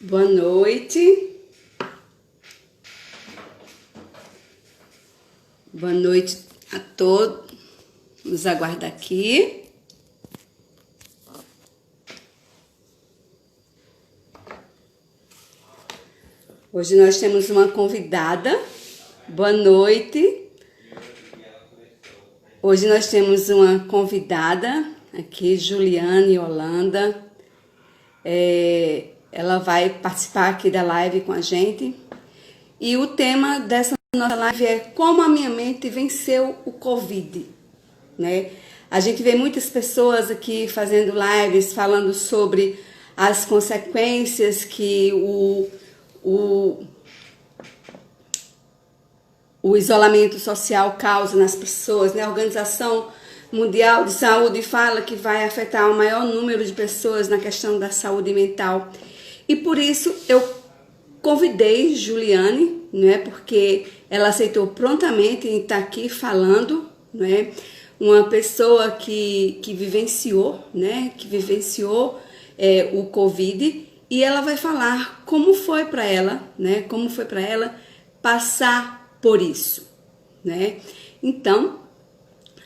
Boa noite. Boa noite a todos. Nos aguarda aqui. Hoje nós temos uma convidada. Boa noite. Hoje nós temos uma convidada aqui, Juliane Holanda. Ela vai participar aqui da live com a gente. E o tema dessa nossa live é como a minha mente venceu o Covid, né? A gente vê muitas pessoas aqui fazendo lives falando sobre as consequências que o isolamento social causa nas pessoas, né? A Organização Mundial de Saúde fala que vai afetar o maior número de pessoas na questão da saúde mental. E por isso eu convidei Juliane, né? Porque ela aceitou prontamente em estar aqui falando, né? Uma pessoa que vivenciou, né? Que vivenciou o Covid, e ela vai falar como foi para ela, né? Como foi para ela passar por isso, né? Então,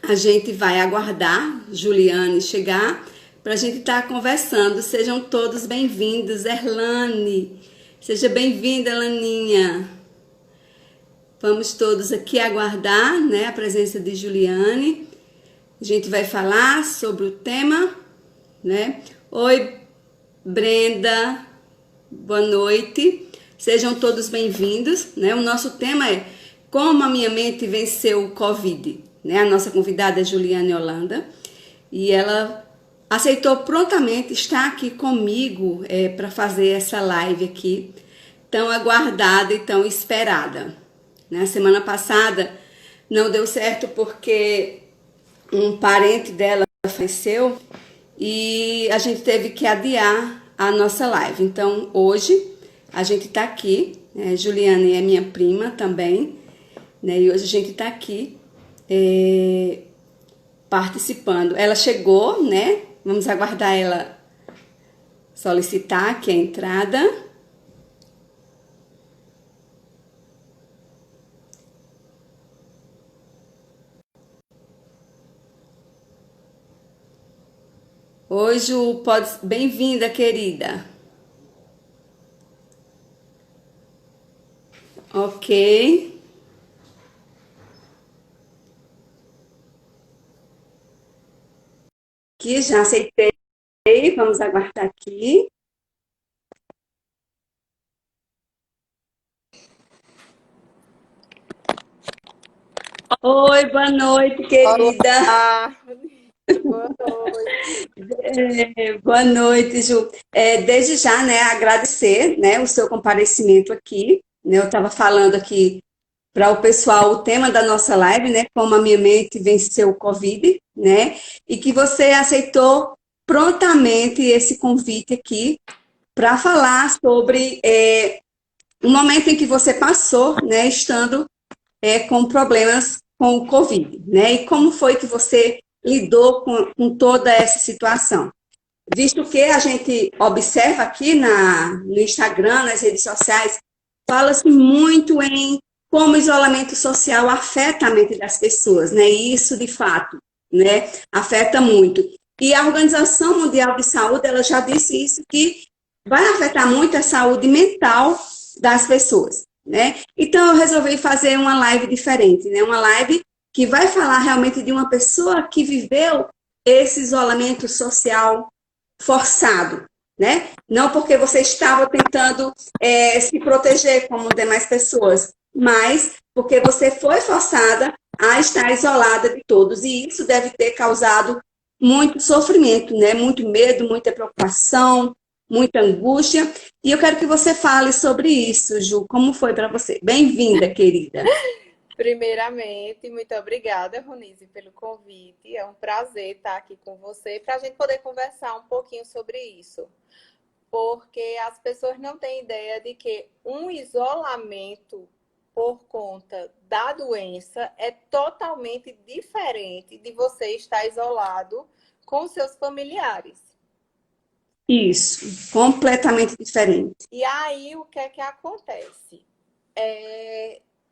a gente vai aguardar Juliane chegar para a gente estar conversando. Sejam todos bem-vindos. Erlane, seja bem-vinda, Laninha. Vamos todos aqui aguardar, né, a presença de Juliane. A gente vai falar sobre o tema, né? Oi, Brenda. Boa noite. Sejam todos bem-vindos, né? O nosso tema é como a minha mente venceu o Covid, né? A nossa convidada é Juliane Holanda e ela aceitou prontamente estar aqui comigo para fazer essa live aqui, tão aguardada e tão esperada. Na semana passada não deu certo porque um parente dela faleceu e a gente teve que adiar a nossa live. Então hoje a gente está aqui, né? Juliane é minha prima também, né? E hoje a gente está aqui participando. Ela chegou, né? Vamos aguardar ela solicitar aqui a entrada. Oi, Ju, pode... Bem-vinda, querida. Ok. Aqui já aceitei. Vamos aguardar aqui. Oi, boa noite, querida. Olá, boa noite. Boa noite, Ju. Desde já, né, agradecer, né, o seu comparecimento aqui. Né, eu estava falando aqui para o pessoal o tema da nossa live, né, como a minha mente venceu o Covid, né, e que você aceitou prontamente esse convite aqui para falar sobre o momento em que você passou, né, estando com problemas com o Covid, né, e como foi que você lidou com toda essa situação. Visto que a gente observa aqui no Instagram, nas redes sociais, fala-se muito em como o isolamento social afeta a mente das pessoas, né? E isso, de fato, né, afeta muito. E a Organização Mundial de Saúde, ela já disse isso, que vai afetar muito a saúde mental das pessoas, né? Então, eu resolvi fazer uma live diferente, né? Uma live que vai falar realmente de uma pessoa que viveu esse isolamento social forçado, né? Não porque você estava tentando se proteger como demais pessoas, mas porque você foi forçada a estar isolada de todos. E isso deve ter causado muito sofrimento, né? Muito medo, muita preocupação, muita angústia. E eu quero que você fale sobre isso, Ju. Como foi para você? Bem-vinda, querida. Primeiramente, muito obrigada, Ronise, pelo convite. É um prazer estar aqui com você para a gente poder conversar um pouquinho sobre isso. Porque as pessoas não têm ideia de que um isolamento por conta da doença é totalmente diferente de você estar isolado com seus familiares. Isso, completamente diferente. E aí, o que é que acontece?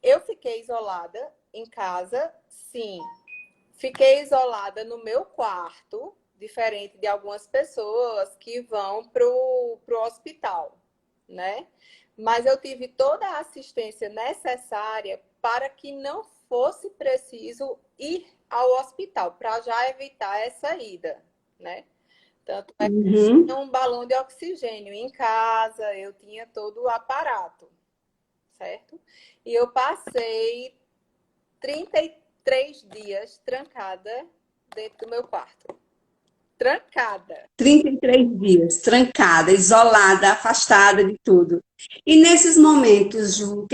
Eu fiquei isolada em casa, sim. Fiquei isolada no meu quarto, diferente de algumas pessoas que vão pro hospital, né? Mas eu tive toda a assistência necessária para que não fosse preciso ir ao hospital, para já evitar essa ida, né? Tanto é que eu Uhum. tinha um balão de oxigênio em casa, eu tinha todo o aparato, certo? E eu passei 33 dias trancada dentro do meu quarto. Trancada. 33 dias, trancada, isolada, afastada de tudo. E nesses momentos, Ju,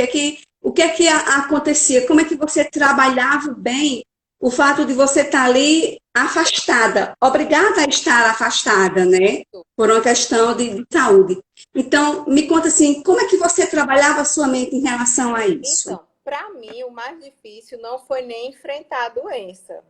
acontecia? Como é que você trabalhava bem o fato de você estar ali afastada, obrigada a estar afastada, né? Por uma questão de saúde. Então, me conta assim, como é que você trabalhava a sua mente em relação a isso? Então, para mim, o mais difícil não foi nem enfrentar a doença.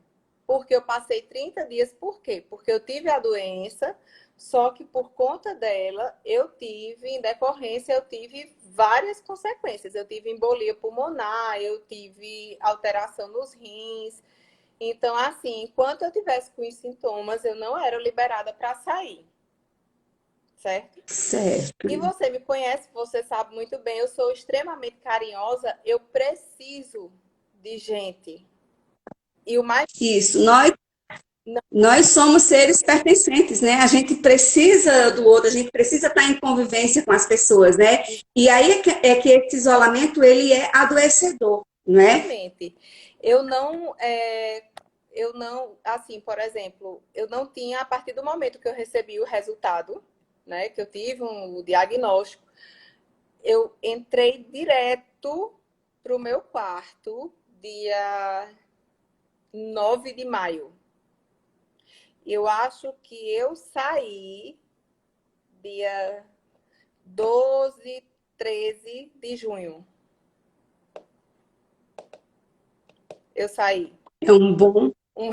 Porque eu passei 30 dias, por quê? Porque eu tive a doença, só que por conta dela, em decorrência, eu tive várias consequências. Eu tive embolia pulmonar, eu tive alteração nos rins. Então, assim, enquanto eu tivesse com os sintomas, eu não era liberada para sair, certo? Certo. E você me conhece, você sabe muito bem, eu sou extremamente carinhosa, eu preciso de gente. E o mais. Isso. Nós somos seres pertencentes, né? A gente precisa do outro, a gente precisa estar em convivência com as pessoas, né? E aí é que esse isolamento, ele é adoecedor, né? Exatamente. Eu não, assim, por exemplo, eu não tinha, a partir do momento que eu recebi o resultado, né, que eu tive o diagnóstico, eu entrei direto pro meu quarto, dia 9 de maio. Eu acho que eu saí dia 12, 13 de junho. Eu saí. É um bom, Um-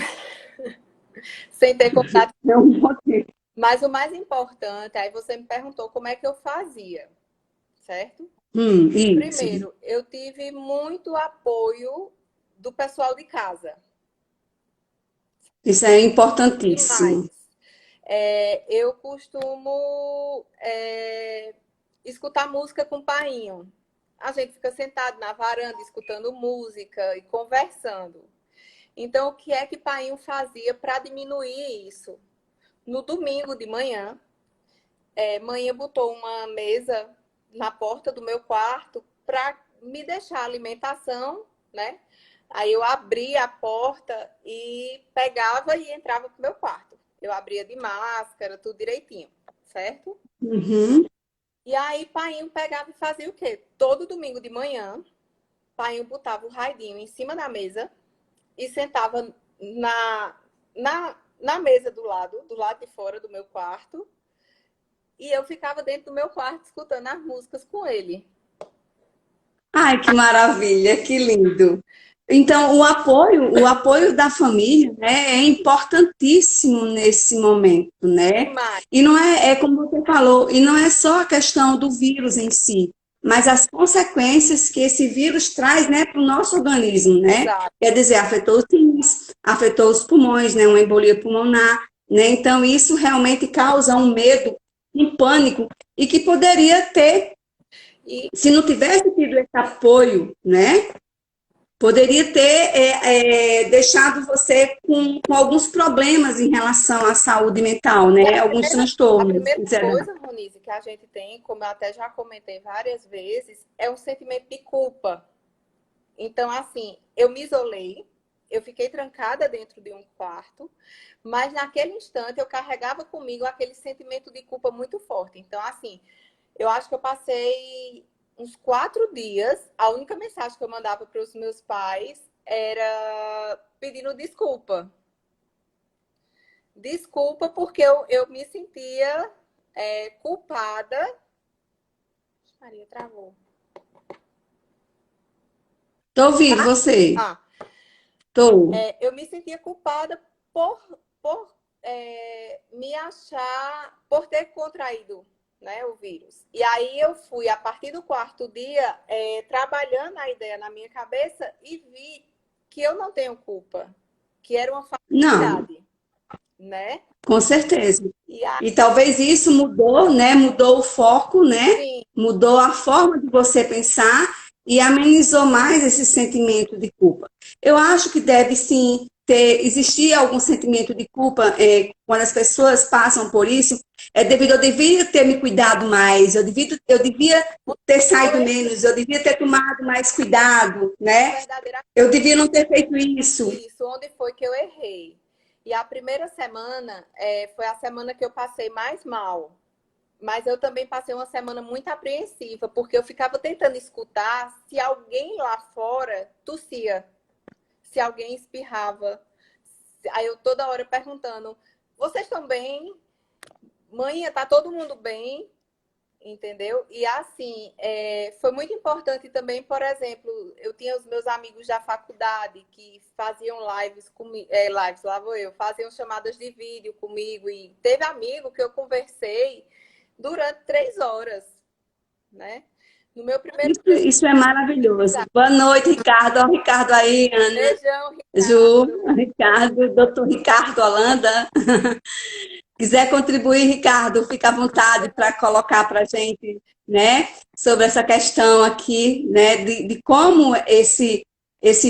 Sem ter contato. é um bom tempo. Mas o mais importante, aí você me perguntou como é que eu fazia, certo? Isso. Primeiro, eu tive muito apoio do pessoal de casa. Isso é importantíssimo. Demais. Eu costumo escutar música com o painho. A gente fica sentado na varanda escutando música e conversando. Então, o que é que o painho fazia para diminuir isso? No domingo de manhã, manhã botou uma mesa na porta do meu quarto para me deixar alimentação, né? Aí eu abria a porta e pegava e entrava pro meu quarto. Eu abria de máscara, tudo direitinho, certo? Uhum. E aí Painho pegava e fazia o quê? Todo domingo de manhã, Painho botava o raidinho em cima da mesa e sentava na mesa do lado de fora do meu quarto, e eu ficava dentro do meu quarto escutando as músicas com ele. Ai, que maravilha, que lindo. Então, o apoio da família, né, é importantíssimo nesse momento, né? Demais. E não é como você falou, e não é só a questão do vírus em si, mas as consequências que esse vírus traz, né, para o nosso organismo, né? Exato. Quer dizer, afetou os rins, afetou os pulmões, né, uma embolia pulmonar, né? Então, isso realmente causa um medo, um pânico, e que poderia ter, E se não tivesse tido esse apoio, né? Poderia ter deixado você com alguns problemas em relação à saúde mental, né? Alguns a transtornos, primeira em geral. coisa, Ronise, que a gente tem, como eu até já comentei várias vezes, é um sentimento de culpa. Então, assim, eu me isolei, eu fiquei trancada dentro de um quarto, mas naquele instante eu carregava comigo aquele sentimento de culpa muito forte. Então, assim, eu acho que eu passei uns 4 dias. A única mensagem que eu mandava para os meus pais era pedindo desculpa. Desculpa porque eu me sentia culpada. Maria travou. Estou ouvindo você. Ah, Estou. eu me sentia culpada por, por me achar por ter contraído, né, o vírus. E aí eu fui, a partir do quarto dia, trabalhando a ideia na minha cabeça e vi que eu não tenho culpa, que era uma Não, fatalidade, né? com certeza. E aí, E talvez isso mudou, né? Mudou o foco, né? sim, Mudou a forma de você pensar e amenizou mais esse sentimento de culpa. Eu acho que deve sim existir algum sentimento de culpa quando as pessoas passam por isso. É devido, eu devia ter me cuidado mais, eu devia ter saído foi menos, eu devia ter tomado mais cuidado, né? verdadeiramente Eu devia não ter feito isso. isso, onde foi que eu errei. E a primeira semana foi a semana que eu passei mais mal. Mas eu também passei uma semana muito apreensiva, porque eu ficava tentando escutar se alguém lá fora tossia, se alguém espirrava. Aí eu toda hora perguntando: vocês estão bem? Mãe, tá todo mundo bem? Entendeu? E assim, foi muito importante também, por exemplo, eu tinha os meus amigos da faculdade que faziam lives comigo, lives, lá vou eu, faziam chamadas de vídeo comigo, e teve amigo que eu conversei durante 3 horas, né? No meu primeiro dia. Isso é maravilhoso. Boa noite, Ricardo. Ó, o Ricardo aí, Ana, Beijão, Ju, Ricardo. Ricardo, doutor Ricardo Holanda. Quiser contribuir, Ricardo, fica à vontade para colocar para a gente, né, sobre essa questão aqui, né, de como esse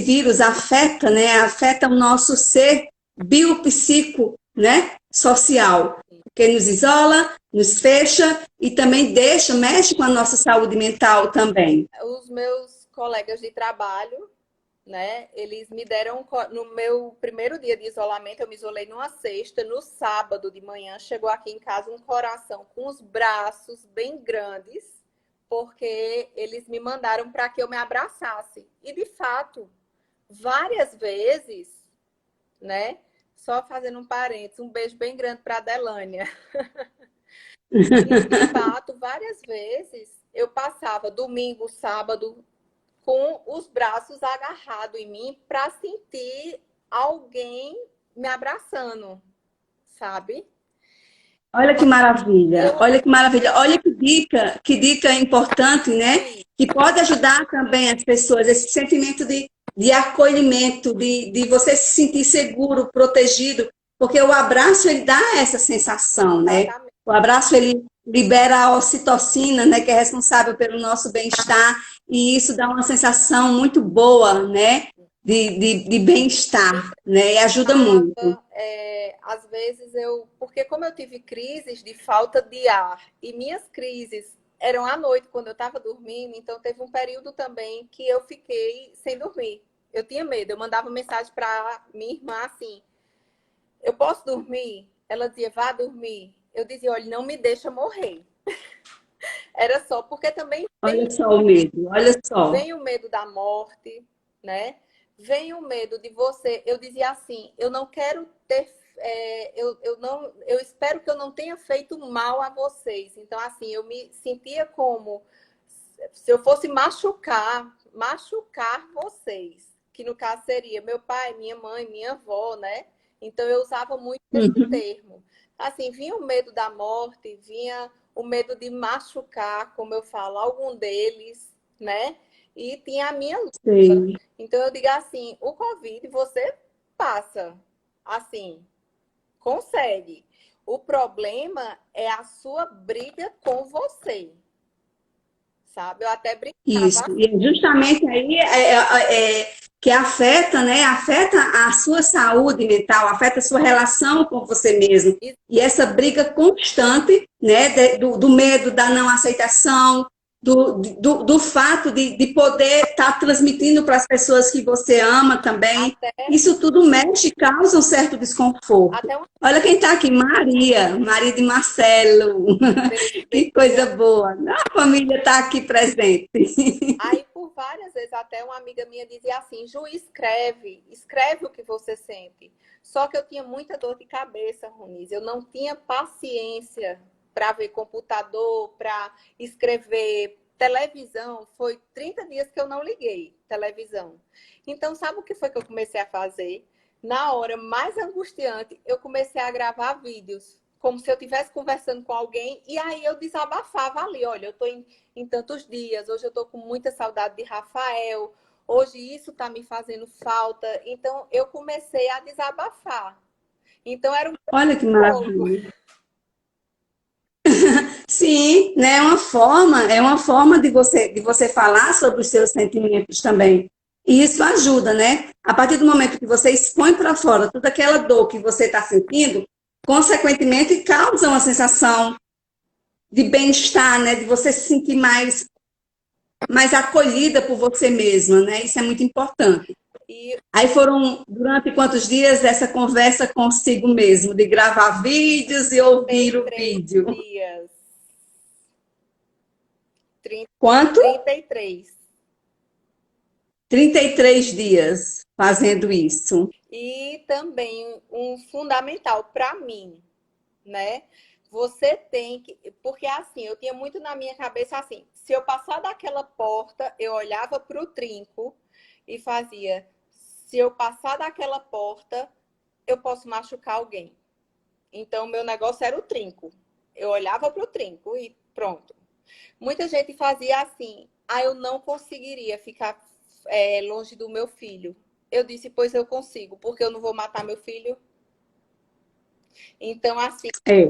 vírus afeta, né, afeta o nosso ser biopsico, né, social, porque nos isola, nos fecha e também mexe com a nossa saúde mental também. Os meus colegas de trabalho, né? Eles me deram no meu primeiro dia de isolamento, eu me isolei numa sexta, no sábado de manhã chegou aqui em casa um coração com os braços bem grandes, porque eles me mandaram para que eu me abraçasse. E de fato, várias vezes, né? Só fazendo um parênteses, um beijo bem grande para a Delânia. E de fato, várias vezes eu passava domingo, sábado, com os braços agarrados em mim para sentir alguém me abraçando, sabe? Olha que E maravilha, eu olha que maravilha, olha que dica importante, né? vi, Que pode ajudar também as pessoas, esse sentimento de acolhimento, de você se sentir seguro, protegido, porque o abraço, ele dá essa sensação, né? exatamente. O abraço, ele libera a ocitocina, né? Que é responsável pelo nosso bem-estar, e isso dá uma sensação muito boa, né? De bem-estar, né? E ajuda muito. Às vezes porque como eu tive crises de falta de ar e minhas crises eram à noite quando eu estava dormindo, então teve um período também que eu fiquei sem dormir. Eu tinha medo, eu mandava mensagem para minha irmã assim: eu posso dormir? Ela dizia: vá dormir. Eu dizia: olha, não me deixa morrer. Era só porque também Olha só o medo, olha só. vem o medo da morte, né? Vem o medo de você. Eu dizia assim: eu não quero ter. Eu espero que eu não tenha feito mal a vocês. Então, assim, eu me sentia como se eu fosse machucar vocês, que no caso seria meu pai, minha mãe, minha avó, né? Então eu usava muito esse Uhum. termo. Assim, vinha o medo da morte, vinha o medo de machucar, como eu falo, algum deles, né? E tinha a minha luta. Sei. Então eu digo assim, o Covid você passa, assim, consegue. O problema é a sua briga com você, sabe? Eu até Isso. brincava E é justamente aí que afeta, né? Afeta a sua saúde mental, afeta a sua relação com você mesmo. assim, E essa briga constante, né? Do medo, da não aceitação, do fato de poder estar transmitindo para as pessoas que você ama também. até, Isso tudo mexe, causa um certo desconforto. até uma Olha quem está aqui, Maria, Maria de Marcelo. vez, Que coisa boa. A família está aqui presente. aí, por várias vezes, até uma amiga minha dizia assim: Ju, escreve o que você sente. Só que eu tinha muita dor de cabeça, Ronise. Eu não tinha paciência para ver computador, para escrever. Televisão, foi 30 dias que eu não liguei televisão. Então, sabe o que foi que eu comecei a fazer? na hora mais angustiante, eu comecei a gravar vídeos, como se eu estivesse conversando com alguém, e aí eu desabafava ali, olha, eu estou em tantos dias, hoje eu estou com muita saudade de Rafael, hoje isso está me fazendo falta, então eu comecei a desabafar. Então era um Olha que psicólogo. maravilha. Sim, né? É uma forma de você falar sobre os seus sentimentos também. E isso ajuda, né? A partir do momento que você expõe para fora toda aquela dor que você está sentindo, consequentemente causa uma sensação de bem-estar, né? De você se sentir mais acolhida por você mesma, né? Isso é muito importante. E Aí foram, durante quantos dias, essa conversa consigo mesmo, de gravar vídeos e ouvir o 33 vídeo? dias. Quanto? 33. 33 dias fazendo isso. E também um fundamental para mim, né? Você tem que. Porque assim, eu tinha muito na minha cabeça assim: se eu passar daquela porta, eu olhava para o trinco e fazia. Se eu passar daquela porta, eu posso machucar alguém. Então, meu negócio era o trinco. Eu olhava para o trinco e pronto. Muita gente fazia assim: ah, eu não conseguiria ficar longe do meu filho. Eu disse: pois eu consigo, porque eu não vou matar meu filho. Então, assim, É,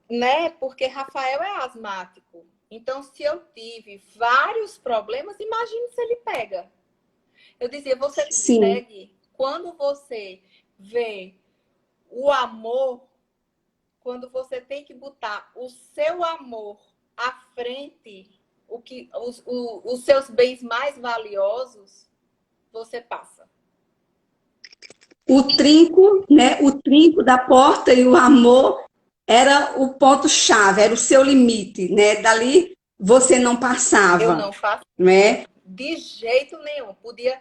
né? Porque Rafael é asmático. Então, se eu tive vários problemas, imagine se ele pega. Eu dizia, você sim. consegue, quando você vê o amor, quando você tem que botar o seu amor à frente, os seus bens mais valiosos, você passa. O trinco, né? O trinco da porta e o amor era o ponto-chave, era o seu limite, né? Dali você não Eu passava, não faço né? de jeito nenhum. Podia,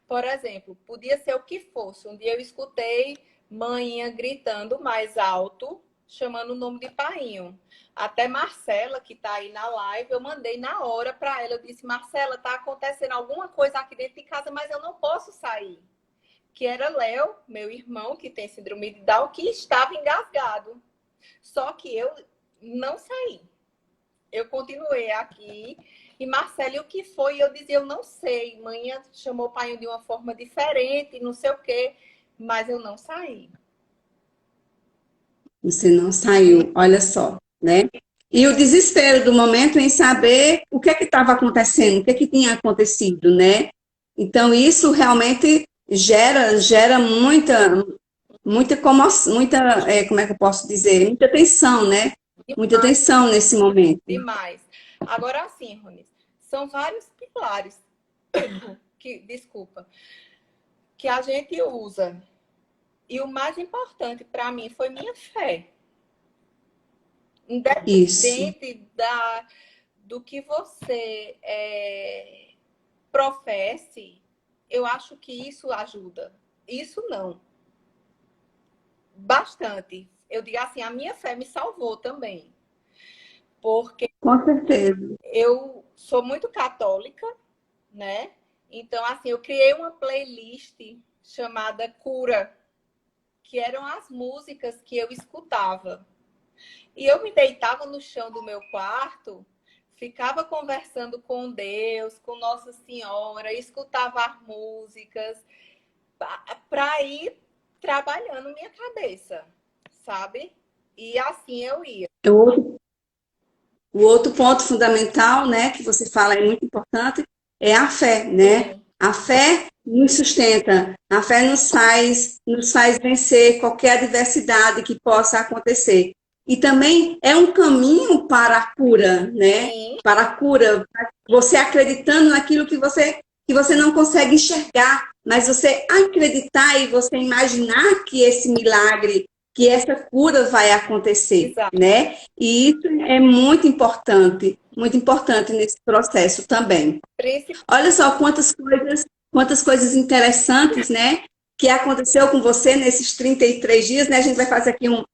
por exemplo, podia ser o que fosse. Um dia eu escutei manhã gritando mais alto, chamando o nome de painho. Até Marcela, que está aí na live, eu mandei na hora para ela. Eu disse, Marcela, está acontecendo alguma coisa aqui dentro de casa, mas eu não posso sair. Que era Léo, meu irmão, que tem síndrome de Down, que estava engasgado. Só que eu não saí. Eu continuei aqui. E Marcele, o que foi? Eu dizia, eu não sei. Mãe chamou o pai de uma forma diferente, não sei o quê. Mas eu não saí. Você não saiu, olha só, né? E o desespero do momento em saber o que é que estava acontecendo, o que é que tinha acontecido, né? Então isso realmente gera muita comoção, como é que eu posso dizer? Muita tensão, né? Muita Demais, tensão nesse momento. demais. Agora sim, Ronis, são vários pilares desculpa, que a gente usa. E o mais importante para mim foi minha fé. Isso. Independente do que você professe, eu acho que isso ajuda. Isso não. Bastante. Eu digo assim, a minha fé me salvou também. Porque Com certeza. eu sou muito católica, né? Então, assim, eu criei uma playlist chamada Cura, que eram as músicas que eu escutava. E eu me deitava no chão do meu quarto, ficava conversando com Deus, com Nossa Senhora, escutava as músicas para ir trabalhando minha cabeça, sabe? E assim eu ia. O outro ponto fundamental, né, que você fala é muito importante, é a fé, né? Sim, A fé nos sustenta, a fé nos faz vencer qualquer adversidade que possa acontecer. E também é um caminho para a cura, né? sim, Para a cura, você acreditando naquilo que você não consegue enxergar, mas você acreditar e você imaginar que esse milagre, que essa cura vai acontecer, exato. né? E isso é muito importante nesse processo também. Olha só quantas coisas interessantes, né? Que aconteceu com você nesses 33 dias, né? A gente vai fazer aqui uma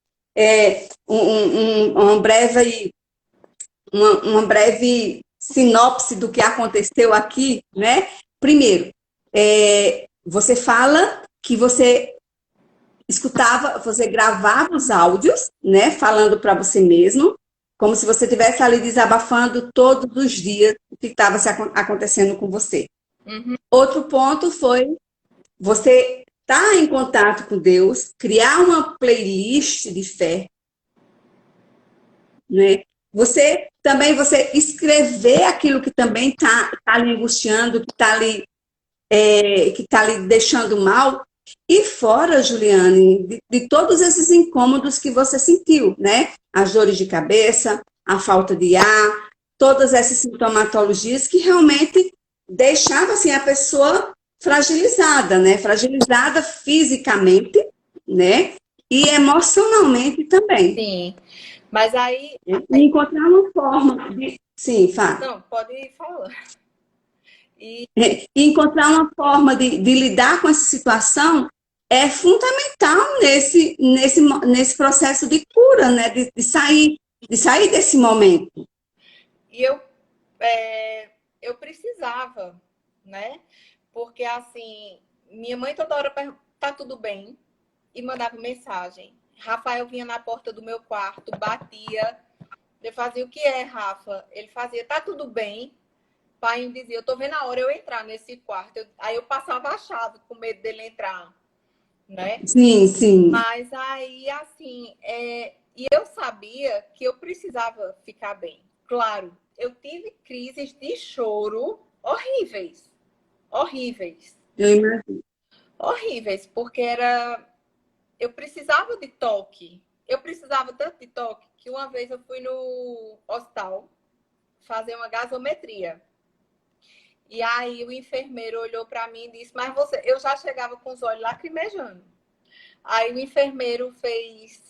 breve sinopse do que aconteceu aqui, né? Primeiro, você fala que você escutava, você gravava os áudios, né, falando para você mesmo, como se você estivesse ali desabafando todos os dias o que estava acontecendo com você. Uhum. Outro ponto foi você estar em contato com Deus, criar uma playlist de fé, né? Você escrever aquilo que também está lhe angustiando, que está lhe deixando mal. E fora, Juliane, de todos esses incômodos que você sentiu, né? As dores de cabeça, a falta de ar, todas essas sintomatologias que realmente deixavam assim, a pessoa fragilizada, né? Fragilizada fisicamente, né? E emocionalmente também. Sim, mas aí, E encontrar uma forma de. Sim, Fá. não, pode ir falando. E E encontrar uma forma de lidar com essa situação é fundamental nesse processo de cura, né? De sair desse momento. E eu precisava, né? Porque assim, minha mãe toda hora perguntava, tá tudo bem? E mandava mensagem. Rafael vinha na porta do meu quarto, batia. Eu fazia, o que é, Rafa? Ele fazia, tá tudo bem? Pai me dizia, eu tô vendo a hora eu entrar nesse quarto. Aí eu passava a chave com medo dele entrar, né? Sim, sim. Mas aí, assim, e eu sabia que eu precisava ficar bem. Claro, eu tive crises de choro horríveis. Horríveis. Eu imagino. Horríveis, porque eu precisava de toque. Eu precisava tanto de toque que uma vez eu fui no hospital fazer uma gasometria. E aí o enfermeiro olhou para mim e disse, mas você... Eu já chegava com os olhos lacrimejando. Aí o enfermeiro fez,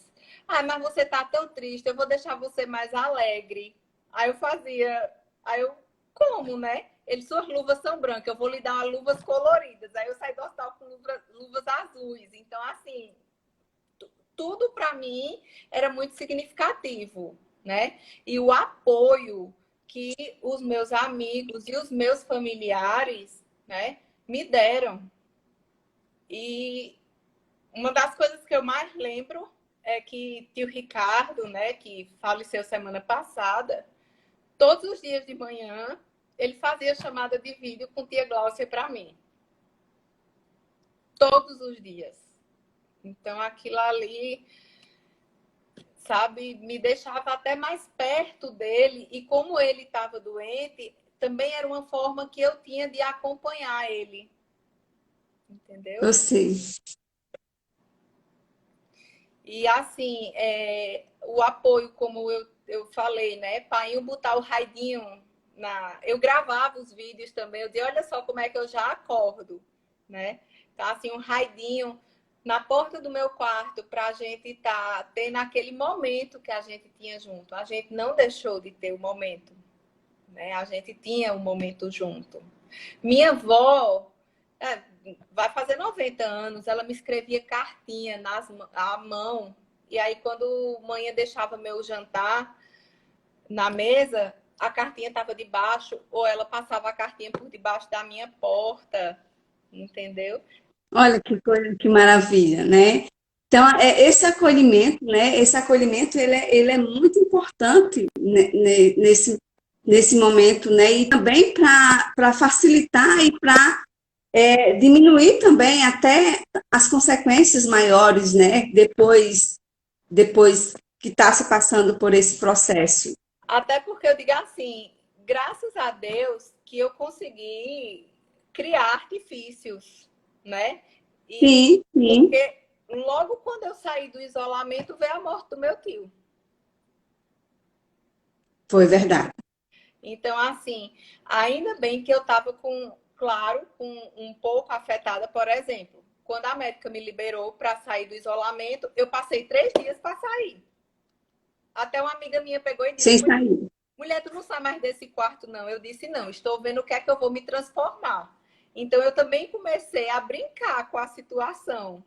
mas você tá tão triste, eu vou deixar você mais alegre. Aí eu fazia, aí eu, como, né? Ele, suas luvas são brancas, eu vou lhe dar umas luvas coloridas. Aí eu saí do hospital com luvas azuis. Então, assim, tudo para mim era muito significativo, né? E o apoio que os meus amigos e os meus familiares, né, me deram. E uma das coisas que eu mais lembro é que tio Ricardo, né, que faleceu semana passada, todos os dias de manhã ele fazia chamada de vídeo com tia Gláucia para mim. Todos os dias. Então aquilo ali, sabe, me deixava até mais perto dele. E como ele estava doente, também era uma forma que eu tinha de acompanhar ele. Entendeu? Eu sei. E assim, o apoio, como eu falei, né? Painho botar o raidinho na. Eu gravava os vídeos também, eu dizia, olha só como é que eu já acordo, né? Tá assim, um raidinho na porta do meu quarto para a gente estar tendo aquele momento que a gente tinha junto. A gente não deixou de ter o momento, né? A gente tinha um momento junto. Minha avó, vai fazer 90 anos, ela me escrevia cartinha à mão. E aí, quando manhã deixava meu jantar na mesa, a cartinha estava debaixo, ou ela passava a cartinha por debaixo da minha porta, entendeu? Olha que coisa, que maravilha, né? Então, esse acolhimento, né? Esse acolhimento, ele é muito importante nesse momento, né? E também para facilitar e para diminuir também até as consequências maiores, né? Depois que está se passando por esse processo. Até porque eu digo assim, graças a Deus que eu consegui criar artifícios, né? E Sim, sim, porque logo quando eu saí do isolamento veio a morte do meu tio. foi verdade. Então, assim, ainda bem que eu estava claro, com um pouco afetada, por exemplo, quando a médica me liberou para sair do isolamento, eu passei 3 dias para sair. Até uma amiga minha pegou e disse, Sem sair. mulher, tu não sai mais desse quarto, não. Eu disse, não, estou vendo o que é que eu vou me transformar. Então, eu também comecei a brincar com a situação,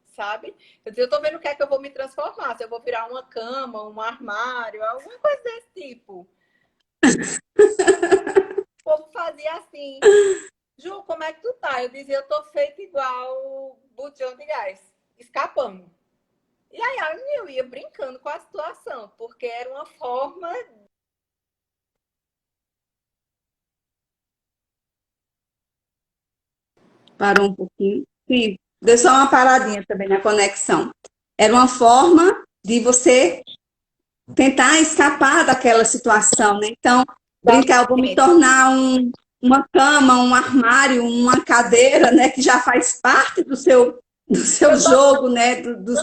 sabe? Eu disse, eu estou vendo o que é que eu vou me transformar. Se eu vou virar uma cama, um armário, alguma coisa desse tipo. O povo fazia assim, Ju, como é que tu tá? Eu dizia, eu tô feita igual botijão de gás. escapamos. E aí eu ia brincando com a situação, porque era uma forma. Parou um pouquinho. Sim, deu só uma paradinha também na conexão. Era uma forma de você tentar escapar daquela situação, né? Então, brincar, eu vou me tornar uma cama, um armário, uma cadeira, né? Que já faz parte do seu jogo, né? Do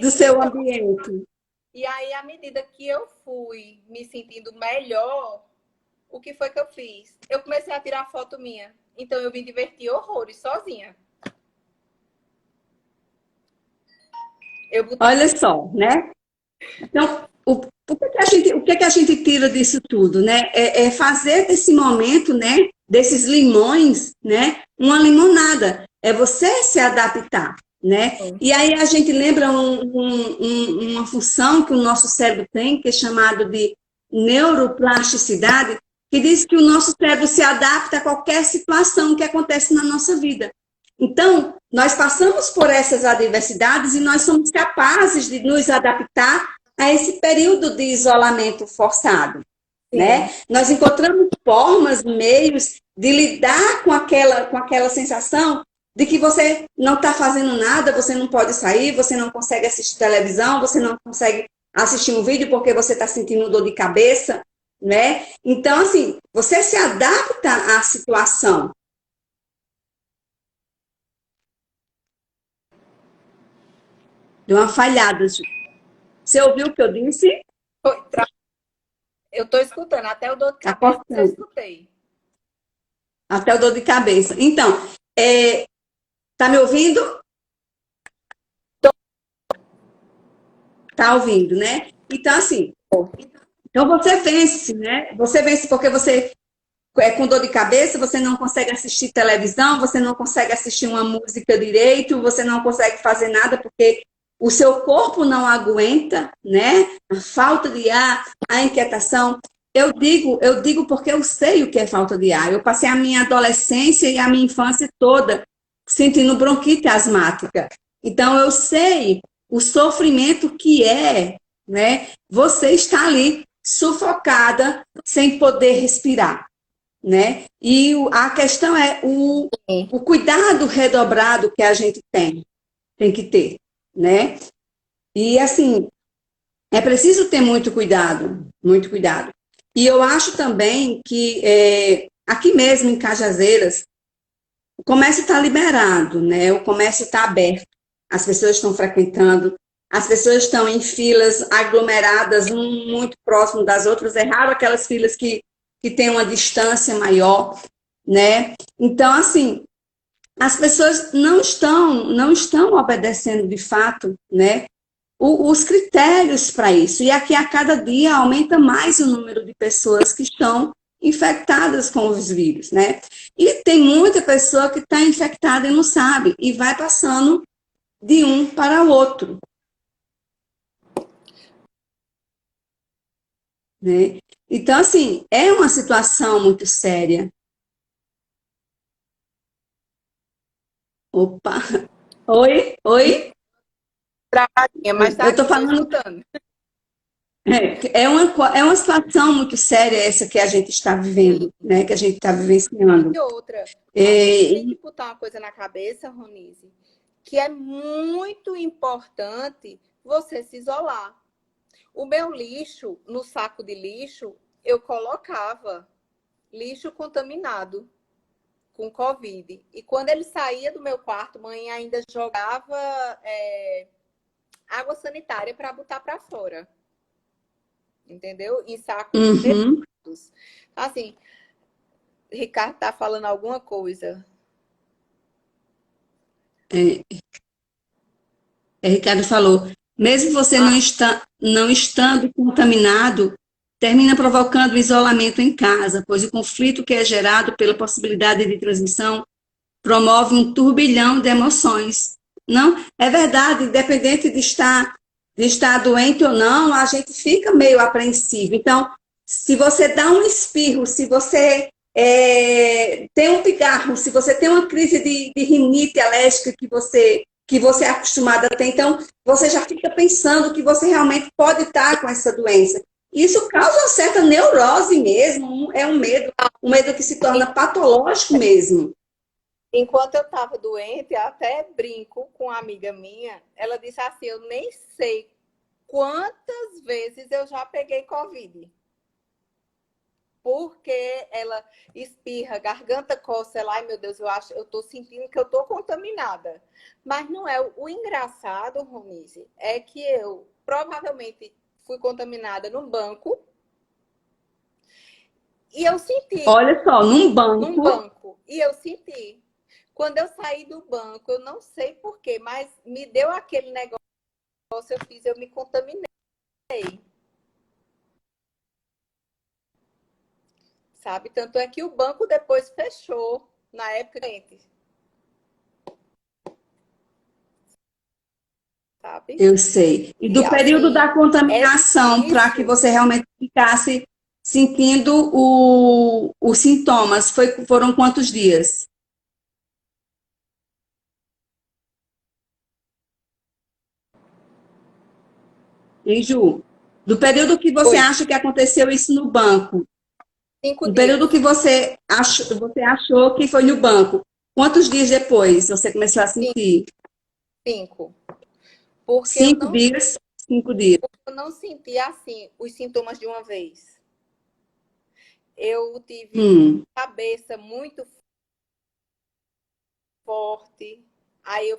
seu ambiente. E aí, à medida que eu fui me sentindo melhor, o que foi que eu fiz? Eu comecei a tirar foto minha. Então, eu me diverti horrores sozinha. Olha só, né? Então, o que a gente tira disso tudo, né? É fazer desse momento, né? Desses limões, né? Uma limonada. É você se adaptar, né? E aí a gente lembra uma função que o nosso cérebro tem, que é chamado de neuroplasticidade, que diz que o nosso cérebro se adapta a qualquer situação que acontece na nossa vida. Então, nós passamos por essas adversidades e nós somos capazes de nos adaptar a esse período de isolamento forçado, né? Nós encontramos formas, meios de lidar com aquela sensação de que você não está fazendo nada, você não pode sair, você não consegue assistir televisão, você não consegue assistir um vídeo porque você está sentindo dor de cabeça, né? Então, assim, você se adapta à situação. Deu uma falhada, Ju. Você ouviu o que eu disse? Eu estou escutando, até o dor de cabeça eu escutei. Até o dor de cabeça. Então, tá me ouvindo? Tá ouvindo, né? Então, assim, então você vence, né? Você vence porque você com dor de cabeça, você não consegue assistir televisão, você não consegue assistir uma música direito, você não consegue fazer nada porque o seu corpo não aguenta, né? A falta de ar, a inquietação. Eu digo porque eu sei o que é falta de ar. Eu passei a minha adolescência e a minha infância toda sentindo bronquite asmática. Então eu sei o sofrimento que é, né? Você está ali sufocada, sem poder respirar, né? E a questão é o cuidado redobrado que a gente tem que ter, né? E assim, é preciso ter muito cuidado, muito cuidado. E eu acho também que aqui mesmo em Cajazeiras, o comércio está liberado, né? O comércio está aberto, as pessoas estão frequentando, as pessoas estão em filas aglomeradas, um muito próximo das outras, é raro aquelas filas que têm uma distância maior, né? Então, assim, as pessoas não estão obedecendo de fato, né? Os critérios para isso. E aqui a cada dia aumenta mais o número de pessoas que estão infectadas com os vírus, né? E tem muita pessoa que está infectada e não sabe, e vai passando de um para o outro, né? Então, assim, é uma situação muito séria. Opa! Oi? Oi? Travadinha, mas tá Eu tô aqui, tô falando. escutando. É uma situação muito séria essa que a gente está vivendo, né? Que a gente está vivenciando. E outra, a gente tem que botar uma coisa na cabeça, Ronise, que é muito importante você se isolar. O meu lixo, no saco de lixo, eu colocava lixo contaminado com Covid. E quando ele saía do meu quarto, mãe ainda jogava água sanitária para botar para fora. Entendeu? Em sacos fechados. Assim, Ricardo tá falando alguma coisa. Ricardo falou, mesmo você não estando contaminado, termina provocando isolamento em casa, pois o conflito que é gerado pela possibilidade de transmissão promove um turbilhão de emoções. Não, é verdade, independente de estar doente ou não, a gente fica meio apreensivo. Então, se você dá um espirro, se você tem um pigarro, se você tem uma crise de rinite alérgica que você que você é acostumado a ter. Então, você já fica pensando que você realmente pode estar com essa doença. Isso causa uma certa neurose mesmo, é um medo que se torna patológico mesmo. Enquanto eu estava doente, eu até brinco com uma amiga minha, ela disse assim, eu nem sei quantas vezes eu já peguei Covid. Porque ela espirra, garganta coça, ela, ai meu Deus, eu tô sentindo que eu tô contaminada. Mas não é. O engraçado, Ronise, é que eu provavelmente fui contaminada num banco e eu senti. Olha só, num Num banco. banco. E eu senti. Quando eu saí do banco, eu não sei porquê, mas me deu aquele negócio, eu me contaminei. Sabe? Tanto é que o banco depois fechou na época, sabe? Eu sei. E E do período assim, da é contaminação para que difícil. você realmente ficasse sentindo os sintomas, foram quantos dias? Hein, Ju? Do período que você Foi acha que aconteceu isso no banco, 5 no período que dias. você achou que foi no banco, quantos dias depois você começou a sentir? 5. Porque 5 dias, 5 dias. eu não senti assim os sintomas de uma vez. Eu tive Hum, cabeça muito forte, aí eu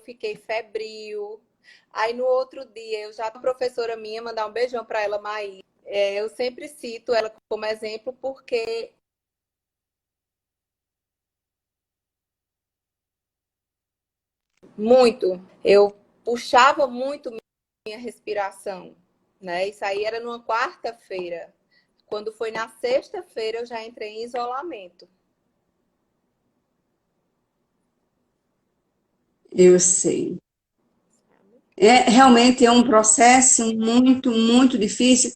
fiquei febril. Aí no outro dia, eu já uma professora minha, mandar um beijão para ela, Maí. Eu sempre cito ela como exemplo porque muito, eu puxava muito minha respiração, né? Isso aí era numa quarta-feira. Quando foi na sexta-feira, eu já entrei em isolamento. eu sei. Realmente é um processo muito, muito difícil.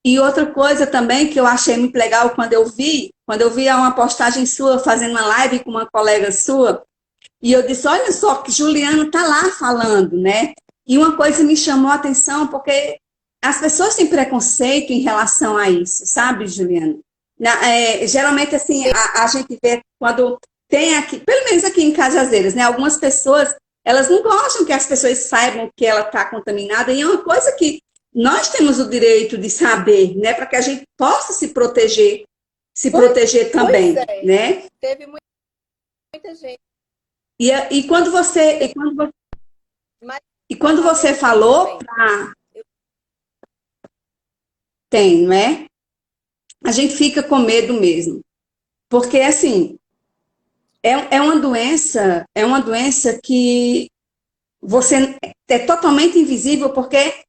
E outra coisa também que eu achei muito legal quando eu vi uma postagem sua fazendo uma live com uma colega sua, e eu disse, olha só que Juliana está lá falando, né? E uma coisa me chamou a atenção, porque as pessoas têm preconceito em relação a isso, sabe, Juliana? Geralmente, assim, a gente vê quando tem aqui, pelo menos aqui em Cajazeiras, né? Algumas pessoas, elas não gostam que as pessoas saibam que ela está contaminada, e é uma coisa que nós temos o direito de saber, né? Para que a gente possa se proteger Pois também, é, né? teve muita gente, E quando mas e quando a você gente tem falou, também. tem, não é? A gente fica com medo mesmo. Porque, assim, é uma doença que você é totalmente invisível, porque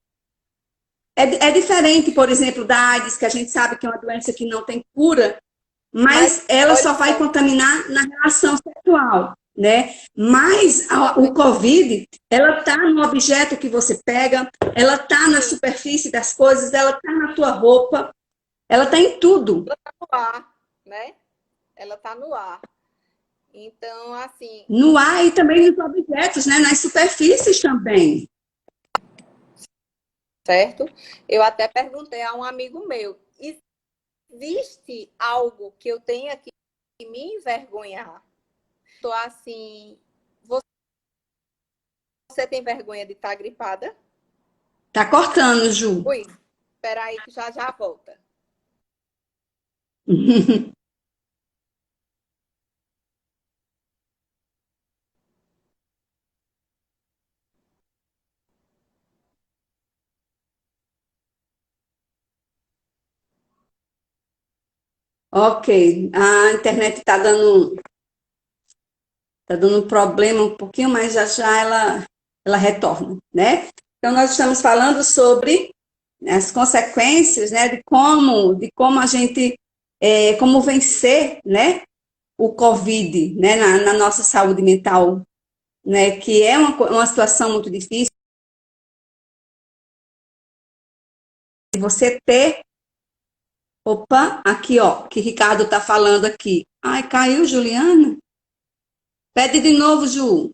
é diferente, por exemplo, da AIDS, que a gente sabe que é uma doença que não tem cura, Mas mas ela olha só vai só, contaminar na relação sexual, né? Mas o exatamente. COVID, ela está no objeto que você pega, ela está na Sim, superfície das coisas, ela está na tua roupa, ela está em tudo. ela tá no ar, né? Ela tá no ar. Então, assim, No ar e também nos objetos, né? Nas superfícies também. certo? Eu até perguntei a um amigo meu, existe algo que eu tenha que me envergonhar? Tô assim, você tem vergonha de estar gripada? Tá cortando, Ju. Ui, espera aí que já já volta. Ok, a internet tá dando um problema um pouquinho, mas já já ela retorna, né? Então, nós estamos falando sobre as consequências, né, de como a gente, como vencer, né, o COVID, né, na nossa saúde mental, né, que é uma situação muito difícil. Você ter, opa, aqui, ó, que Ricardo tá falando aqui. Ai, caiu, Juliana? Pede de novo, Ju.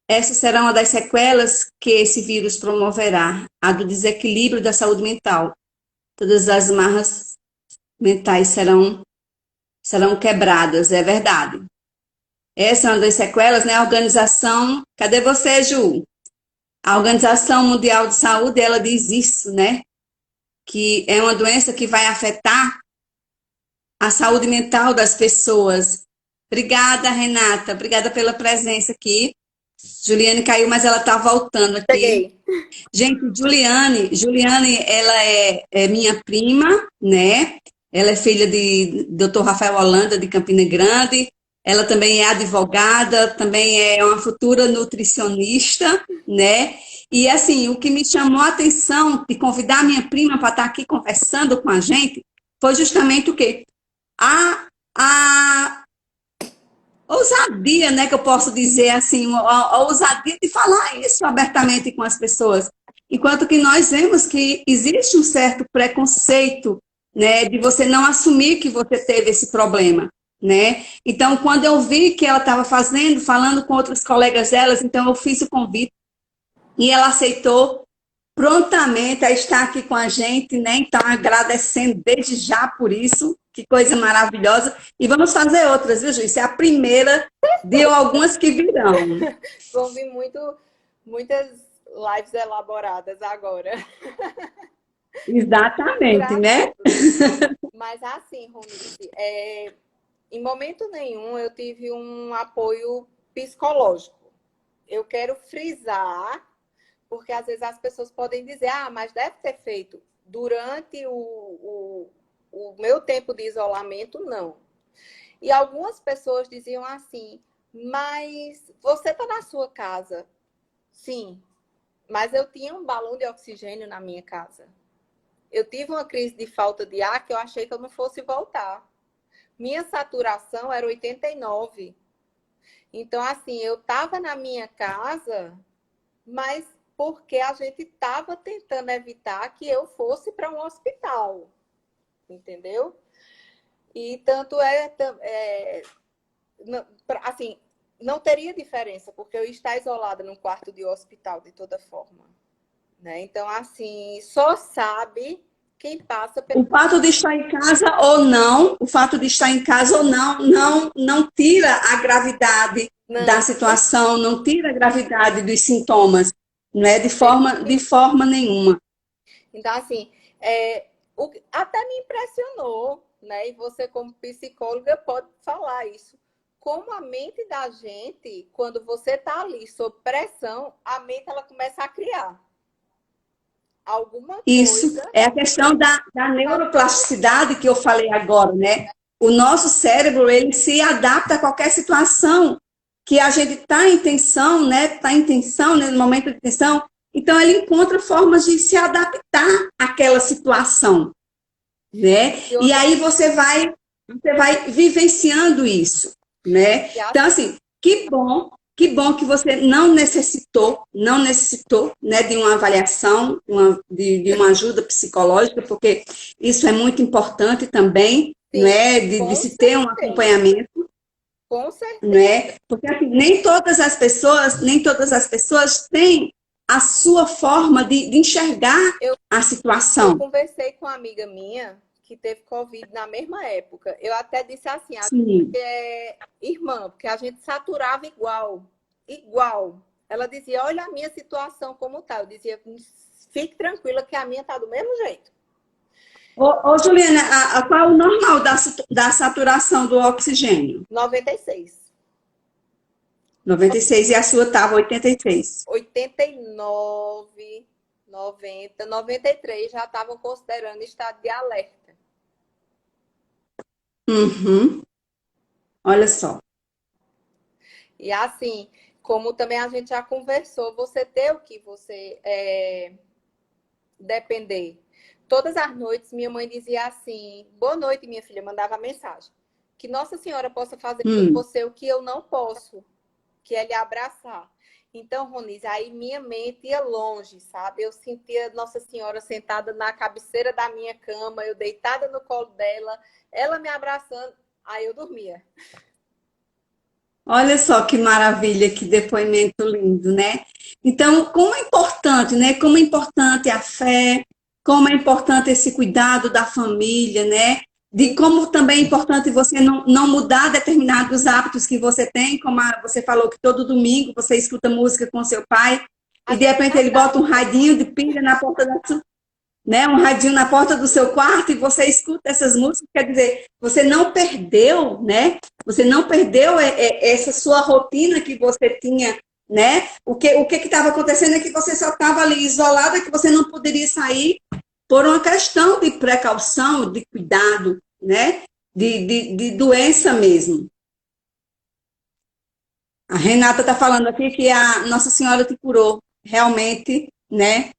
Essas serão uma das sequelas que esse vírus promoverá, a do desequilíbrio da saúde mental. Todas as marras mentais serão quebradas, é verdade. Essa é uma das sequelas, né? A organização... Cadê você, Ju? A Organização Mundial de Saúde, ela diz isso, né? Que é uma doença que vai afetar a saúde mental das pessoas. Obrigada, Renata. Obrigada pela presença aqui. Juliane caiu, mas ela está voltando aqui. Peguei. Gente, Juliane, ela é minha prima, né? Ela é filha de Dr. Rafael Holanda, de Campina Grande. Ela também é advogada, também é uma futura nutricionista, né? E, assim, o que me chamou a atenção de convidar a minha prima para estar aqui conversando com a gente foi justamente o quê? A ousadia, né, que eu posso dizer assim, a ousadia de falar isso abertamente com as pessoas. Enquanto que nós vemos que existe um certo preconceito, né, de você não assumir que você teve esse problema, né? Então, quando eu vi que ela estava falando com outros colegas delas, então eu fiz o convite e ela aceitou prontamente a estar aqui com a gente, né? Então, agradecendo desde já por isso, que coisa maravilhosa. E vamos fazer outras, viu, Ju? Isso é a primeira de algumas que virão. Vão vir muitas lives elaboradas agora. Exatamente, Para né? tudo. Mas assim, Ronice, em momento nenhum eu tive um apoio psicológico. Eu quero frisar, porque às vezes as pessoas podem dizer, mas deve ter feito. Durante o meu tempo de isolamento, não. E algumas pessoas diziam assim, mas você está na sua casa. Sim, mas eu tinha um balão de oxigênio na minha casa. Eu tive uma crise de falta de ar que eu achei que eu não fosse voltar. Minha saturação era 89. Então, assim, eu estava na minha casa, mas porque a gente estava tentando evitar que eu fosse para um hospital. Entendeu? E tanto assim, não teria diferença, porque eu estar isolada num quarto de hospital de toda forma. Né? Então, assim, só sabe quem passa pelo... O fato de estar em casa ou não, o fato de estar em casa ou não tira a gravidade da Não, situação, não tira a gravidade dos sintomas, não é de forma nenhuma. então, assim, até me impressionou, né? E você, como psicóloga, pode falar isso. Como a mente da gente, quando você está ali sob pressão, a mente ela começa a criar alguma Isso coisa. é a questão da neuroplasticidade que eu falei agora, né? O nosso cérebro, ele se adapta a qualquer situação que a gente está em tensão, né? Está em tensão, né? No momento de tensão. Então, ele encontra formas de se adaptar àquela situação, né? E aí você vai vivenciando isso, né? Então, assim, que bom que você não necessitou, né, de uma avaliação, de uma ajuda psicológica, porque isso é muito importante também, Sim, né, de com se ter um certeza. acompanhamento, Com certeza. né? Porque assim, nem todas as pessoas têm a sua forma de enxergar a Eu situação. conversei com uma amiga minha que teve Covid na mesma época. Eu até disse assim, a gente Sim. é irmã, porque a gente saturava igual. Igual. Ela dizia, olha a minha situação como tá. Eu dizia, fique tranquila que a minha tá do mesmo jeito. Ô Juliana, qual é o normal da saturação do oxigênio? 96. 96 e a sua estava 86. 89, 90, 93 já estavam considerando estado de alerta. Uhum. Olha só. E assim, como também a gente já conversou, você ter o que você depender. Todas as noites, minha mãe dizia assim: boa noite, minha filha, mandava mensagem. Que Nossa Senhora possa fazer por você o que eu não posso, que é lhe abraçar. Então, Ronise, aí minha mente ia longe, sabe? Eu sentia Nossa Senhora sentada na cabeceira da minha cama, eu deitada no colo dela, ela me abraçando, aí eu dormia. Olha só que maravilha, que depoimento lindo, né? Então, como é importante, né? Como é importante a fé, como é importante esse cuidado da família, né? De como também é importante você não mudar determinados hábitos que você tem, como você falou que todo domingo você escuta música com seu pai A e de gente repente ele bota um adapta. radinho de pilha na porta da sua, né, um radinho na porta do seu quarto e você escuta essas músicas, quer dizer, você não perdeu, né? Você não perdeu essa sua rotina que você tinha, né? O que estava acontecendo é que você só estava ali isolada, que você não poderia sair por uma questão de precaução, de cuidado, né? De doença mesmo. A Renata está falando aqui que a Nossa Senhora te curou, realmente, né?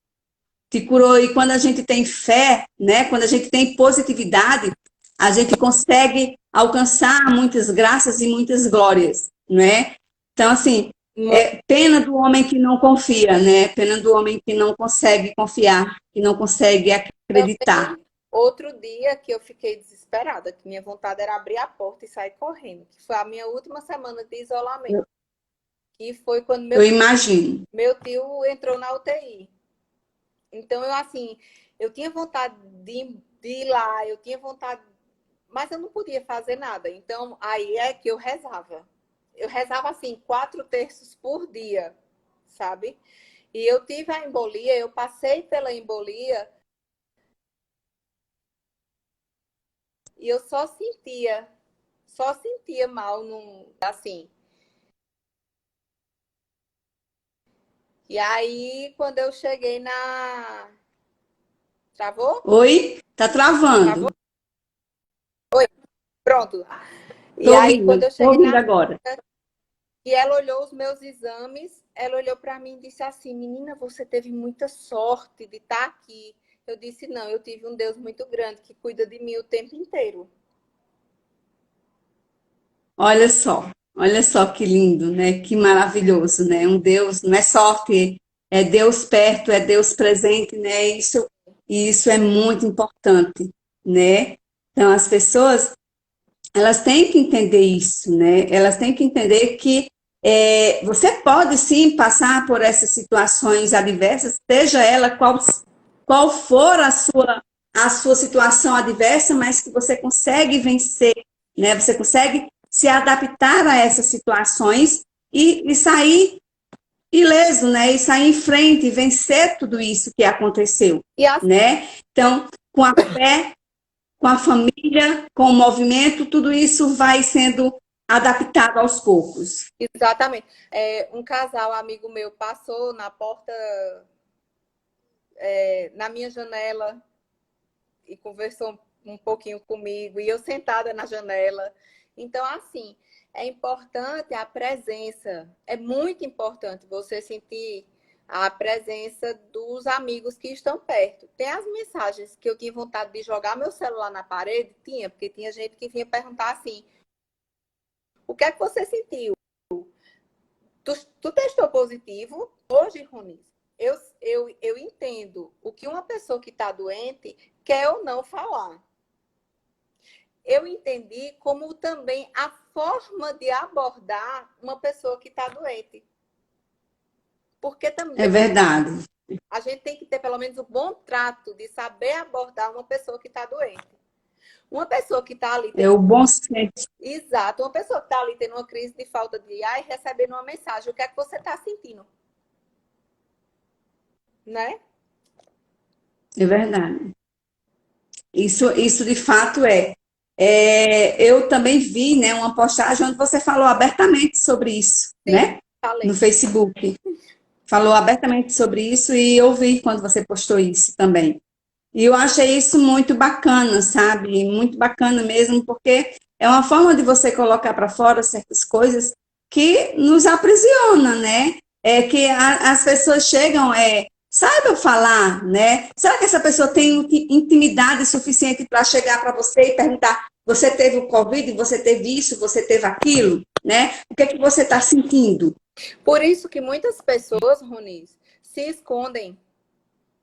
Te curou. E quando a gente tem fé, né? Quando a gente tem positividade, a gente consegue alcançar muitas graças e muitas glórias, né? Então, assim, é pena do homem que não confia, né? Pena do homem que não consegue confiar, que não consegue acreditar. Também, outro dia que eu fiquei desesperada, que minha vontade era abrir a porta e sair correndo, que foi a minha última semana de isolamento, que foi quando Eu imagino. meu tio entrou na UTI. Então, eu assim, eu tinha vontade de ir lá, eu tinha vontade, mas eu não podia fazer nada. Então, aí é que eu rezava. Eu rezava assim, 4 terços por dia, sabe? E eu tive a embolia, eu passei pela embolia e eu só sentia mal num, assim. E aí, quando eu cheguei na. Travou? Oi? Tá Travou? travando. Pronto. E Tô aí, quando ouvindo, eu tô cheguei ouvindo na. agora. E ela olhou os meus exames, ela olhou para mim e disse assim: Menina, você teve muita sorte de estar aqui. Eu disse: Não, eu tive um Deus muito grande que cuida de mim o tempo inteiro. Olha só que lindo, né? Que maravilhoso, né? Um Deus, não é sorte, é Deus perto, é Deus presente, né? Isso é muito importante, né? Então, as pessoas, elas têm que entender isso, né? Elas têm que entender que você pode sim passar por essas situações adversas, seja ela qual for a sua situação adversa, mas que você consegue vencer, né? Você consegue se adaptar a essas situações e sair ileso, né? E sair em frente e vencer tudo isso que aconteceu, E assim, né? Então, com a fé, com a família, com o movimento, tudo isso vai sendo adaptado aos poucos. exatamente. Um casal amigo meu passou na porta, na minha janela, e conversou um pouquinho comigo, e eu sentada na janela. Então, assim, é importante a presença, é muito importante você sentir a presença dos amigos que estão perto. Tem as mensagens que eu tinha vontade de jogar meu celular na parede, tinha, porque tinha gente que vinha perguntar assim: o que é que você sentiu? Tu testou positivo? Hoje, Roniz, eu entendo o que uma pessoa que está doente quer ou não falar. Eu entendi como também a forma de abordar uma pessoa que está doente. Porque também É verdade. a gente tem que ter pelo menos o bom trato de saber abordar uma pessoa que está doente. Uma pessoa que está ali É tendo. o bom senso. Exato, uma pessoa que está ali tendo uma crise de falta de ar e recebendo uma mensagem. O que é que você está sentindo? Né? É verdade. Isso de fato é. Eu também vi, né, uma postagem onde você falou abertamente sobre isso, Sim, né? No falei. Facebook. Falou abertamente sobre isso e eu vi quando você postou isso também. E eu achei isso muito bacana, sabe? Muito bacana mesmo, porque é uma forma de você colocar para fora certas coisas que nos aprisiona, né? É que as pessoas chegam, saiba falar, né? Será que essa pessoa tem intimidade suficiente para chegar para você e perguntar: você teve o Covid, você teve isso, você teve aquilo, né? O que é que você está sentindo? Por isso que muitas pessoas, Roniz, se escondem,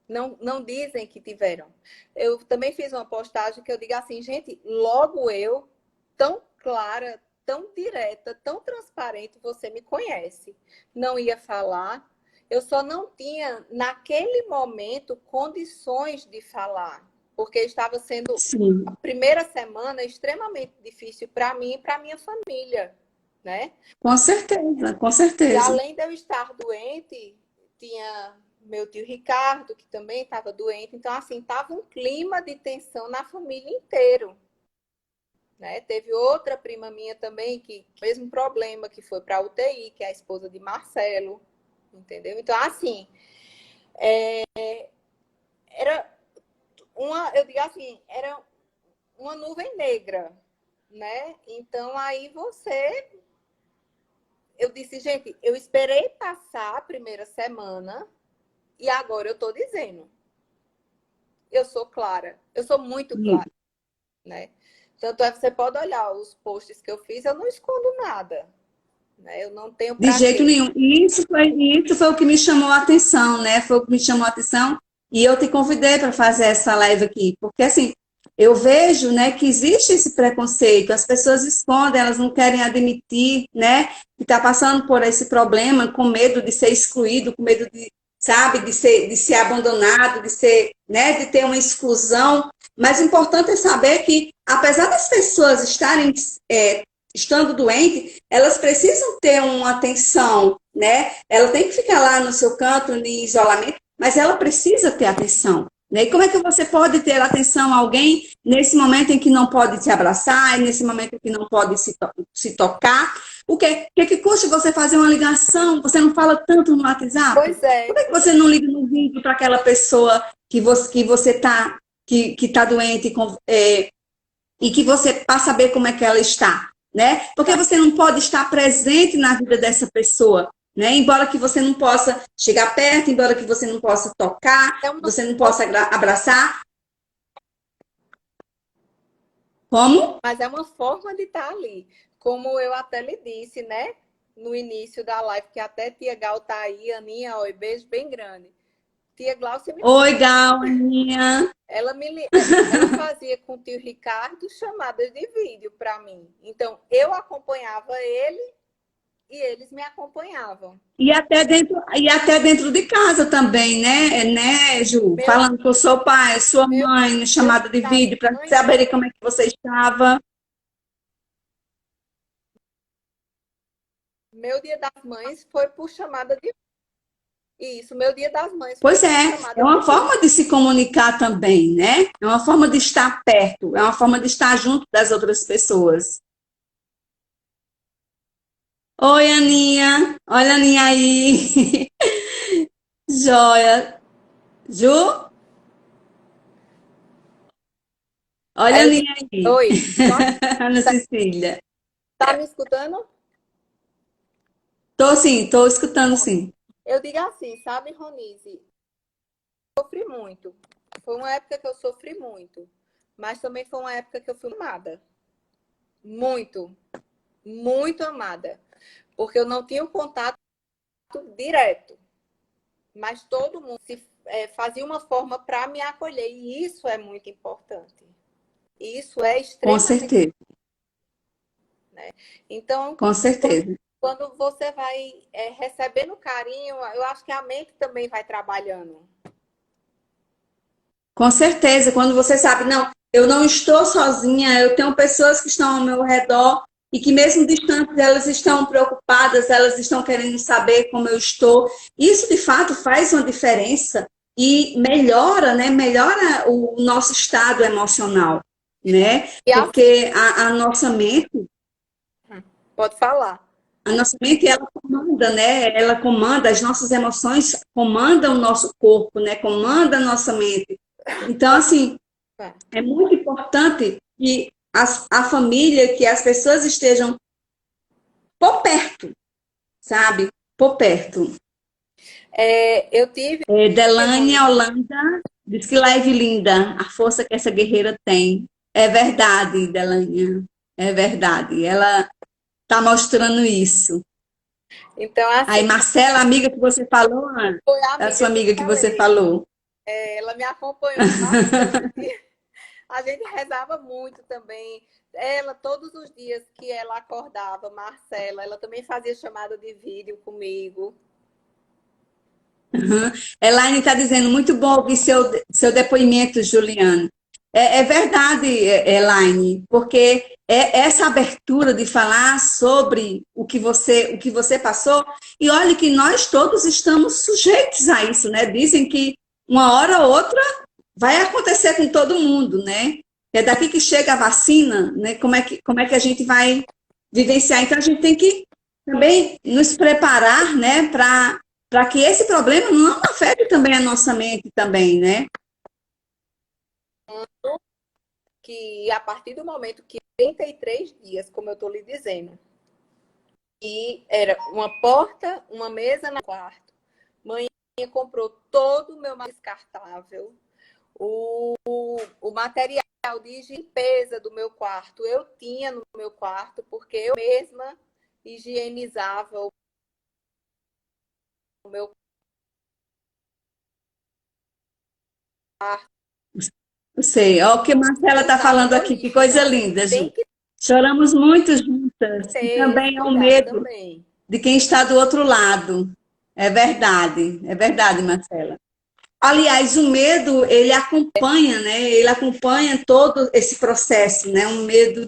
não dizem que tiveram. Eu também fiz uma postagem que eu digo assim, gente, logo eu, tão clara, tão direta, tão transparente, você me conhece. Não ia falar, eu só não tinha, naquele momento, condições de falar, porque estava sendo Sim, a primeira semana extremamente difícil para mim e para minha família, né? com certeza, com E certeza. além de eu estar doente, tinha meu tio Ricardo, que também estava doente. Então, assim, estava um clima de tensão na família inteira. Né? Teve outra prima minha também que mesmo problema, que foi para a UTI, que é a esposa de Marcelo, entendeu? Então, assim, era eu digo assim, era uma nuvem negra, né? Então, aí eu disse, gente, eu esperei passar a primeira semana e agora eu estou dizendo, eu sou clara, eu sou muito clara, né? Tanto é que você pode olhar os posts que eu fiz, eu não escondo nada, né? Eu não tenho De para jeito quê. nenhum. E isso foi o que me chamou a atenção, né? Foi o que me chamou a atenção. E eu te convidei para fazer essa live aqui, porque assim, eu vejo, né, que existe esse preconceito, as pessoas escondem, elas não querem admitir, né, que está passando por esse problema, com medo de ser excluído, com medo de, sabe, de ser abandonado, de ser, né, de ter uma exclusão. Mas o importante é saber que, apesar das pessoas estarem estando doentes, elas precisam ter uma atenção, né? Ela tem que ficar lá no seu canto, em isolamento, mas ela precisa ter atenção. Né? E como é que você pode ter atenção a alguém nesse momento em que não pode te abraçar, nesse momento em que não pode se tocar? O que custa você fazer uma ligação? Você não fala tanto no WhatsApp? Pois é, Por que você não liga no vídeo para aquela pessoa que você está que tá doente e que você para saber como é que ela está, né? Porque você não pode estar presente na vida dessa pessoa, né? Embora que você não possa chegar perto, embora que você não possa tocar, é uma você não possa abraçar. Como? mas é uma forma de estar ali. Como eu até lhe disse, né? No início da live, que até tia Gal tá aí, Aninha, ó, beijo bem grande. Tia Glaucia, Oi, Gal, Aninha. ela fazia com o tio Ricardo chamadas de vídeo para mim. Então, eu acompanhava ele e eles me acompanhavam. E até dentro de casa também, né, Ju? Meu, Falando com o seu pai, sua meu, mãe, meu chamada de das vídeo, para mães, saber como é que você estava. meu dia das mães foi por chamada de isso, meu dia das mães foi Pois por é chamada de uma vídeo. forma de se comunicar também, né? É uma forma de estar perto, é uma forma de estar junto das outras pessoas. Oi, Aninha. Olha a Aninha aí. Joia. Ju? Olha a Aí eu Aninha disse, aí. oi, Ana Cecília. tá me escutando? Tô sim, tô escutando sim. Eu digo assim, sabe, Ronise, sofri muito. Foi uma época que eu sofri muito, mas também foi uma época que eu fui amada. Muito, muito amada. Porque eu não tinha um contato direto, mas todo mundo fazia uma forma para me acolher, e isso é muito importante. Isso é Com extremamente. certeza, Então, com quando, certeza. quando você vai recebendo carinho, eu acho que a mente também vai trabalhando. Com certeza, quando você sabe, não, eu não estou sozinha, eu tenho pessoas que estão ao meu redor e que mesmo distantes elas estão preocupadas, elas estão querendo saber como eu estou. Isso de fato faz uma diferença e melhora, né? Melhora o nosso estado emocional, né? E assim, Porque a nossa mente, pode falar. ela comanda, né? Ela comanda, as nossas emoções comandam o nosso corpo, né? Comanda a nossa mente. Então, assim, é muito importante que a família, que as pessoas estejam por perto, sabe? Por perto. Eu tive, Delânia Rony, Holanda diz que live linda, a força que essa guerreira tem. É verdade, Delânia. É verdade. Ela está mostrando isso. então assim, Aí, Marcela, amiga que você falou, Ana, foi a a amiga sua que eu amiga que você falei. falou. Ela me acompanhou bastante. A gente rezava muito também. Ela, todos os dias que ela acordava, Marcela, ela também fazia chamada de vídeo comigo. Uhum. Elaine está dizendo, muito bom ouvir seu depoimento, Juliana. É verdade, Elaine, porque essa abertura de falar sobre o que você passou, e olha que nós todos estamos sujeitos a isso, né? Dizem que uma hora ou outra vai acontecer com todo mundo, né? É daqui que chega a vacina, né? Como é que a gente vai vivenciar? Então a gente tem que também nos preparar, né, para que esse problema não afete também a nossa mente também, né? Que a partir do momento que 33 dias, como eu estou lhe dizendo, e era uma porta, uma mesa no quarto, mãe comprou todo o meu descartável, o material de limpeza do meu quarto eu tinha no meu quarto, porque eu mesma higienizava o meu quarto. Eu sei, ó, o que a Marcela está Usava falando meu aqui, que lixo. coisa Então, assim, linda, Ju. tem que Choramos muito juntas, e ter esse também é o cuidado medo também. de quem está do outro lado. É verdade, Marcela. Aliás, o medo, ele acompanha, né? Ele acompanha todo esse processo, né? Um medo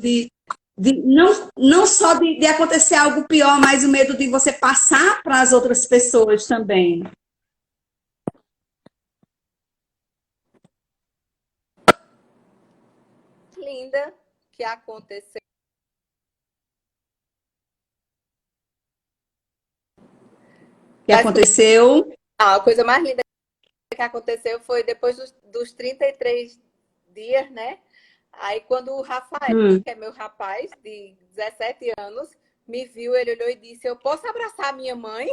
não só de acontecer algo pior, mas o medo de você passar para as outras pessoas também. Linda que aconteceu. Que Tá escutando? aconteceu. A coisa mais linda que aconteceu foi depois dos 33 dias, né? Aí quando o Rafael, Hum. que é meu rapaz de 17 anos, me viu, ele olhou e disse: Eu posso abraçar a minha mãe?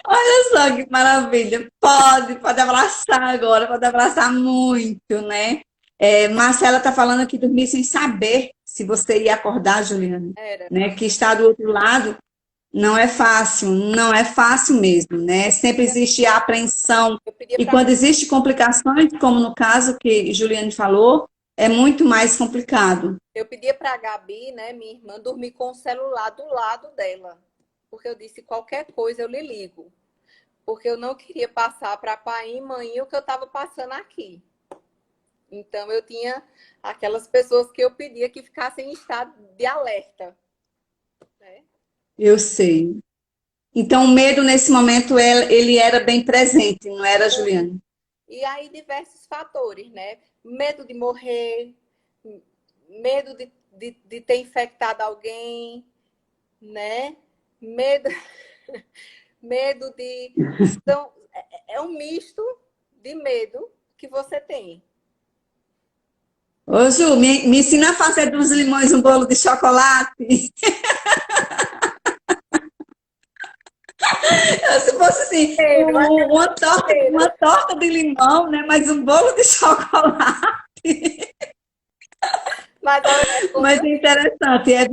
Olha só que maravilha. Pode abraçar agora, pode abraçar muito, né? Marcela está falando aqui dormir sem saber se você ia acordar, Juliana, Era. né? Que está do outro lado não é fácil, não é fácil mesmo, né? Sempre existe a apreensão. Eu pedia E para quando existe complicações, como no caso que Juliane falou, é muito mais complicado. eu pedia para a Gabi, né, minha irmã, dormir com o celular do lado dela. Porque eu disse: qualquer coisa eu lhe ligo. Porque eu não queria passar para pai e mãe o que eu estava passando aqui. Então eu tinha aquelas pessoas que eu pedia que ficassem em estado de alerta, né? Eu sei. Então, o medo nesse momento, ele era bem presente, não era, Muito. Juliane? E aí diversos fatores, né? Medo de morrer, medo de ter infectado alguém, né? Medo, medo de. Então, é um misto de medo que você tem. Ô, Ju, me ensina a fazer dos limões um bolo de chocolate. Se fosse assim, uma torta de limão, né? Mas um bolo de chocolate. Mas é Mas coisa é interessante, é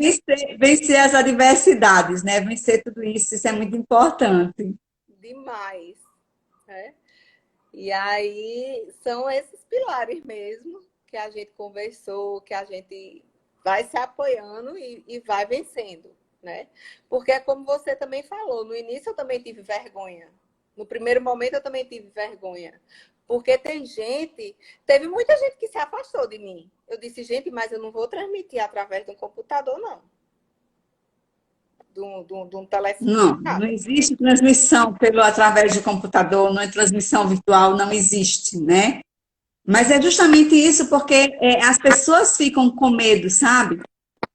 vencer as adversidades, né? Vencer tudo isso é muito importante. demais, né? E aí são esses pilares mesmo que a gente conversou, que a gente vai se apoiando e vai vencendo, né? Porque é como você também falou, no início eu também tive vergonha. No primeiro momento eu também tive vergonha. Porque teve muita gente que se afastou de mim. Eu disse: gente, mas eu não vou transmitir através de um computador, não. De um telefone, Não, não nada. existe transmissão através de computador, não é transmissão virtual, não existe, né? Mas é justamente isso, porque as pessoas ficam com medo, sabe?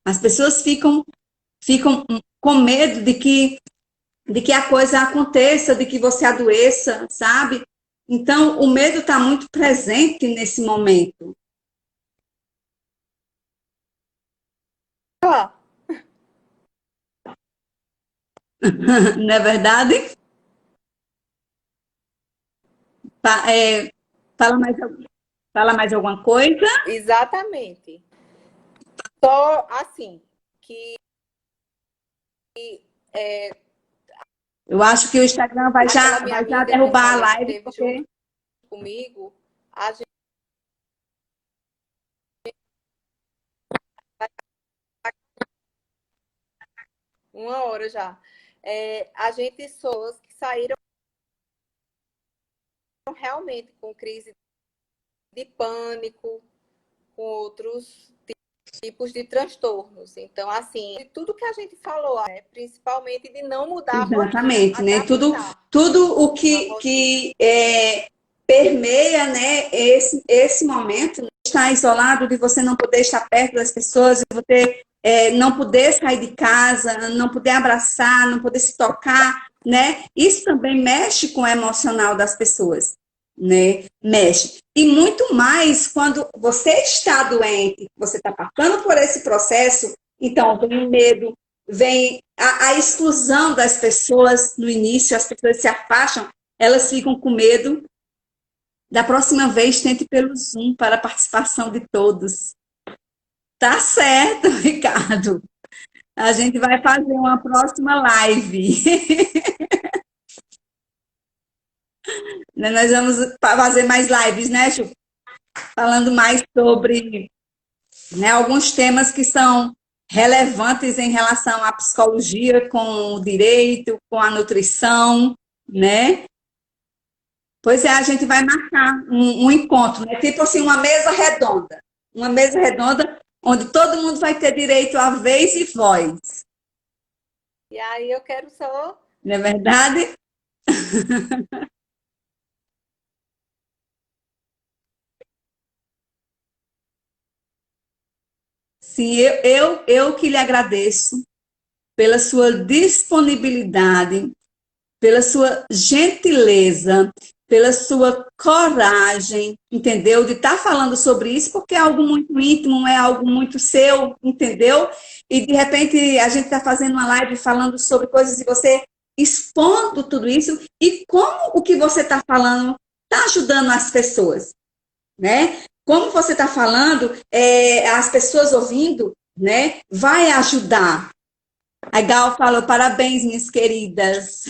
As pessoas ficam com medo de que a coisa aconteça, de que você adoeça, sabe? Então, o medo está muito presente nesse momento. Ah, Não é verdade? É, fala mais, fala mais alguma coisa? exatamente. Só assim, que é, Eu acho que o Instagram aquela minha vai já amiga que derrubar a falei que live, esteve junto porque comigo, A gente, 1 hora já. A gente pessoas que saíram realmente com crise de pânico, com outros tipos de transtornos. Então, assim, de tudo que a gente falou, né? Principalmente de não mudar a rotina, Exatamente, né? adaptar Tudo o a que, rotina. permeia, né, esse momento, né, estar isolado, de você não poder estar perto das pessoas, de você não poder sair de casa, não poder abraçar, não poder se tocar, né? Isso também mexe com o emocional das pessoas, né? Mexe. E muito mais quando você está doente, você está passando por esse processo, então vem o medo, vem a exclusão das pessoas no início, as pessoas se afastam, elas ficam com medo. Da próxima vez, tente pelo Zoom para a participação de todos. Tá certo, Ricardo. A gente vai fazer uma próxima live. Nós vamos fazer mais lives, né, Ju? Falando mais sobre, né, alguns temas que são relevantes em relação à psicologia, com o direito, com a nutrição, né? Pois é, a gente vai marcar um encontro, né? Tipo assim, uma mesa redonda. Uma mesa redonda onde todo mundo vai ter direito a vez e voz. E aí eu quero só. Não é verdade? Sim, eu que lhe agradeço pela sua disponibilidade, pela sua gentileza, pela sua coragem, entendeu? De estar falando sobre isso, porque é algo muito íntimo, é algo muito seu, entendeu? E de repente a gente está fazendo uma live falando sobre coisas e você expondo tudo isso e como o que você está falando está ajudando as pessoas, né? Como você está falando, as pessoas ouvindo, né? Vai ajudar. A Gal falou, parabéns, minhas queridas.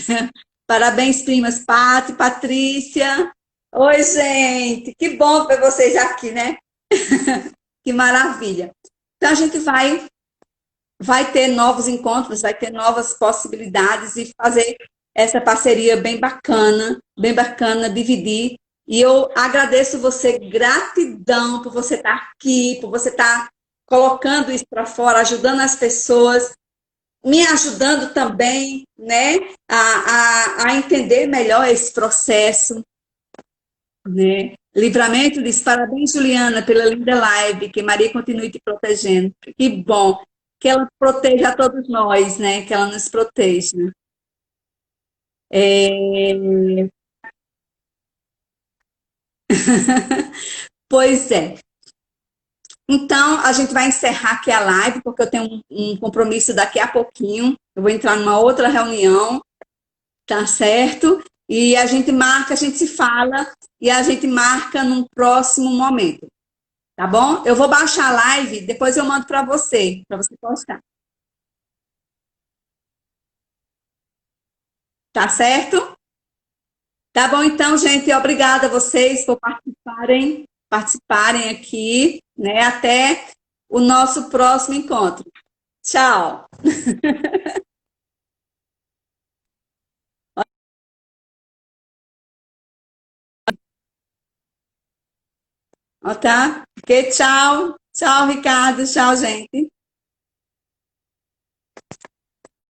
Parabéns, primas Pati, Patrícia. Oi, gente. Que bom ver vocês aqui, né? Que maravilha. Então, a gente vai ter novos encontros, vai ter novas possibilidades e fazer essa parceria bem bacana, dividir. E eu agradeço você, gratidão por você estar aqui, por você estar colocando isso para fora, ajudando as pessoas, me ajudando também, né, a entender melhor esse processo, né? Livramento diz, parabéns, Juliana, pela linda live, que Maria continue te protegendo. Que bom, que ela proteja a todos nós, né, que ela nos proteja. É... Pois é. Então, a gente vai encerrar aqui a live, porque eu tenho um compromisso daqui a pouquinho. Eu vou entrar numa outra reunião. Tá certo? E a gente marca, a gente se fala e a gente marca num próximo momento, tá bom? Eu vou baixar a live, depois eu mando para você postar. Tá certo? Tá bom então, gente. Obrigada a vocês por participarem aqui, né? Até o nosso próximo encontro. Tchau. Ó, tá? Ok, tchau. Tchau, Ricardo. Tchau, gente.